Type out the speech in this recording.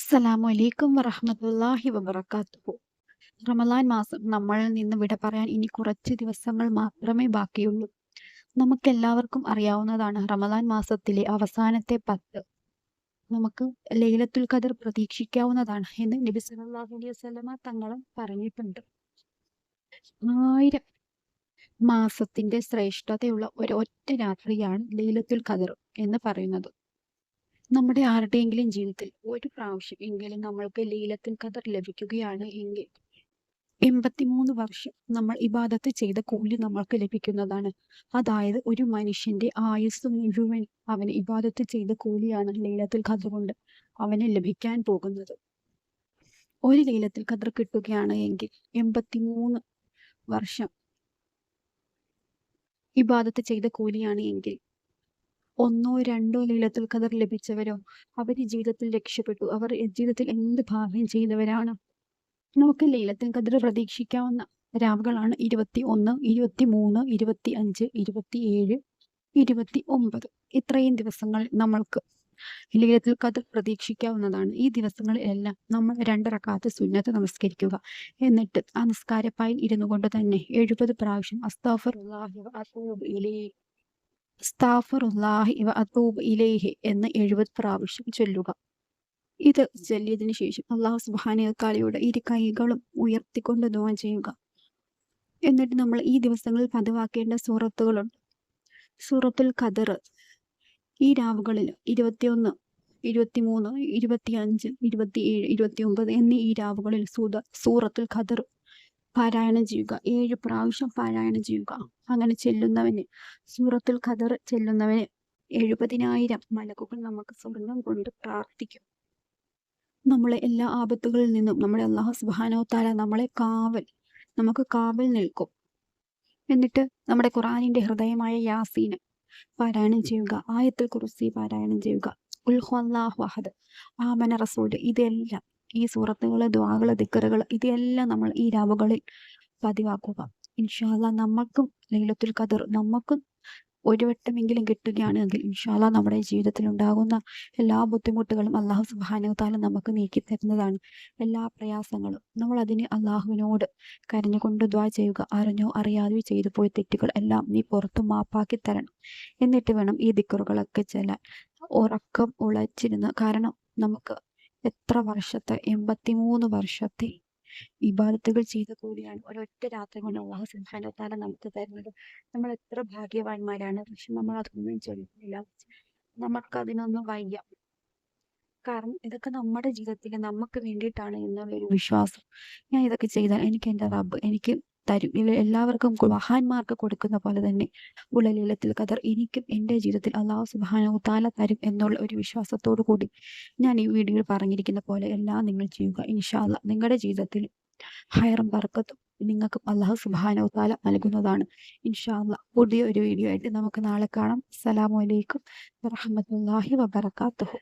അസ്സലാമു അലൈക്കും വറഹ്മത്തുള്ളാഹി വബറകാതുഹു. റമളാൻ മാസം നമ്മളിൽ നിന്ന് വിട പറയാൻ ഇനി കുറച്ച് ദിവസങ്ങൾ മാത്രമേ ബാക്കിയുള്ളൂ. നമുക്കെല്ലാവർക്കും അറിയാവുന്നതാണ്, റമളാൻ മാസത്തിലെ അവസാനത്തെ 10 നമുക്ക് ലൈലത്തുൽ ഖദർ പ്രതീക്ഷിക്കാവുന്നതാണ് എന്ന് നബി സല്ലല്ലാഹു അലൈഹി വസല്ലമ തങ്ങളും പറഞ്ഞിട്ടുണ്ട്. 1000 മാസത്തിന്റെ ശ്രേഷ്ഠതയുള്ള ഒരൊറ്റ രാത്രിയാണ് ലൈലത്തുൽ ഖദർ എന്ന് പറയുന്നത്. നമ്മുടെ ആരുടെയെങ്കിലും ജീവിതത്തിൽ ഒരു പ്രാവശ്യം എങ്കിലും നമ്മൾക്ക് ലൈലത്തുൽ ഖദർ ലഭിക്കുകയാണ് എങ്കിൽ 83 വർഷം നമ്മൾ ഇബാദത്ത് ചെയ്ത കൂലി നമ്മൾക്ക് ലഭിക്കുന്നതാണ്. അതായത് ഒരു മനുഷ്യന്റെ ആയുസ് മുഴുവൻ അവന് ഇബാദത്ത് ചെയ്ത കൂലിയാണ് ലൈലത്തുൽ ഖദർ കൊണ്ട് അവന് ലഭിക്കാൻ പോകുന്നത്. ഒരു ലൈലത്തുൽ ഖദർ കിട്ടുകയാണ് എങ്കിൽ 83 വർഷം ഇബാദത്ത് ചെയ്ത കൂലിയാണ് എങ്കിൽ ഒന്നോ രണ്ടോ ലൈലത്തുൽ ഖദർ ലഭിച്ചവരോ അവർ ജീവിതത്തിൽ രക്ഷപ്പെട്ടു. അവർ ജീവിതത്തിൽ എന്ത് ഭാഗ്യം ചെയ്തവരാണ്. നമുക്ക് ലൈലത്തുൽ ഖദർ പ്രതീക്ഷിക്കാവുന്ന രാവുകളാണ് 21, 23, 25, 27, 29. ഇത്രയും ദിവസങ്ങളിൽ നമ്മൾക്ക് ലൈലത്തുൽ ഖദർ പ്രതീക്ഷിക്കാവുന്നതാണ്. ഈ ദിവസങ്ങളിലെല്ലാം നമ്മൾ 2 റക്അത്ത് സുന്നത്ത് നമസ്കരിക്കുക. എന്നിട്ട് ആ നിസ്കാരപ്പായിൽ ഇരുന്നു കൊണ്ട് തന്നെ 70 പ്രാവശ്യം അസ്തഗ്ഫിറുല്ലാഹി വ അത്തൂബു ഇലൈഹി അസ്തഗ്ഫിറുല്ലാഹി വ അത്തൂബു ഇലൈഹി എന്ന് 70 പ്രാവശ്യം ചൊല്ലുക. ഇത് ചൊല്ലിയതിനു ശേഷം അല്ലാഹു സുബ്ഹാനഹു വ തആലയോട് ഇരു കൈകളും ഉയർത്തിക്കൊണ്ട് ദുആ ചെയ്യുക. എന്നിട്ട് നമ്മൾ ഈ ദിവസങ്ങളിൽ പതിവാക്കേണ്ട സൂറത്തുകളുണ്ട്. സൂറത്തുൽ ഖദർ ഈ രാവുകളിൽ 21, 23, 25, 27, 29 എന്നീ ഈ രാവുകളിൽ സൂറത്തുൽ ഖദർ പാരായണം ചെയ്യുക. 7 പ്രാവശ്യം പാരായണം ചെയ്യുക. അങ്ങനെ ചെല്ലുന്നവന്, സൂറത്തുൽ ഖദർ ചെല്ലുന്നവന് 70,000 മലക്കുകൾ നമുക്ക് സ്വർഗം കൊണ്ട് പ്രാർത്ഥിക്കും. നമ്മളെ എല്ലാ ആപത്തുകളിൽ നിന്നും നമ്മുടെ അല്ലാഹു സുബ്ഹാനഹു വ തആല നമുക്ക് കാവൽ നിൽക്കും. എന്നിട്ട് നമ്മുടെ ഖുർആനിന്റെ ഹൃദയമായ യാസീൻ പാരായണം ചെയ്യുക. ആയത്തുൽ കുർസി പാരായണം ചെയ്യുക. ഖുൽ ഹുവല്ലാഹു അഹദ്, ആമന റസൂൽ, ഇതെല്ലാം ഈ സൂറത്തുകള്, ദുആകള്, ദിക്റുകള് ഇതെല്ലാം നമ്മൾ ഈ രാവുകളിൽ പതിവാക്കുക. ഇൻഷാ അല്ലാഹ് നമുക്കും ലൈലത്തുൽ ഖദർ നമുക്കും ഒരു വട്ടമെങ്കിലും കിട്ടുകയാണെങ്കിൽ ഇൻഷാ അല്ലാഹ് നമ്മുടെ ജീവിതത്തിൽ ഉണ്ടാകുന്ന എല്ലാ ബുദ്ധിമുട്ടുകളും അല്ലാഹു സുബ്ഹാനഹു വ തആല നമുക്ക് നീക്കി തരുന്നതാണ്. എല്ലാ പ്രയാസങ്ങളും നമ്മൾ അതിന് അല്ലാഹുവിനോട് കരഞ്ഞുകൊണ്ട് ദുആ ചെയ്യുക. അറിഞ്ഞോ അറിയാതെയോ ചെയ്തു പോയ തെറ്റുകൾ എല്ലാം നീ പുറത്ത് മാപ്പാക്കി തരണം. എന്നിട്ട് വേണം ഈ ദിക്റുകളൊക്കെ ചെല്ലാൻ. ഉറക്കം ഉളച്ചിരുന്ന്, കാരണം നമുക്ക് എത്ര വർഷത്തെ 83 വർഷത്തെ ഇബാദത്തുകൾ ചെയ്ത കൂലിയാണ് ഒരൊറ്റ രാത്രി കൊണ്ട് അല്ലാഹു സുബ്ഹാനഹു വ തആല നമുക്ക് തരുന്നത്. നമ്മൾ എത്ര ഭാഗ്യവാന്മാരാണ്. പക്ഷെ നമ്മൾ അതൊന്നും ചെയ്യുന്നില്ല. നമുക്കതിനൊന്നും വയ്യ. കാരണം ഇതൊക്കെ നമ്മുടെ ജീവിതത്തിൽ നമുക്ക് വേണ്ടിയിട്ടാണ് എന്നുള്ളൊരു വിശ്വാസം. ഞാൻ ഇതൊക്കെ ചെയ്താൽ എനിക്ക് എൻ്റെ റബ്ബ് എനിക്ക് തരും. എല്ലാവർക്കും മഹാന്മാർക്ക് കൊടുക്കുന്ന പോലെ തന്നെ ഉള്ള ലൈലത്തുൽ ഖദർ എനിക്കും എൻ്റെ ജീവിതത്തിൽ അല്ലാഹു സുബ്ഹാനഹു വ തആല തരും എന്നുള്ള ഒരു വിശ്വാസത്തോടു കൂടി ഞാൻ ഈ വീഡിയോയിൽ പറഞ്ഞിരിക്കുന്ന പോലെ എല്ലാം നിങ്ങൾ ചെയ്യുക. ഇൻഷാ അല്ലാഹ് നിങ്ങളുടെ ജീവിതത്തിൽ ഹൈറും ബർക്കത്തും നിങ്ങൾക്ക് അല്ലാഹു സുബ്ഹാനഹു വ തആല നൽകുന്നതാണ്. ഇൻഷാ അല്ലാഹ് പുതിയ ഒരു വീഡിയോ ആയിട്ട് നമുക്ക് നാളെ കാണാം. അസ്സലാമു അലൈക്കും വറഹ്മത്തുള്ളാഹി വബറകാതുഹു.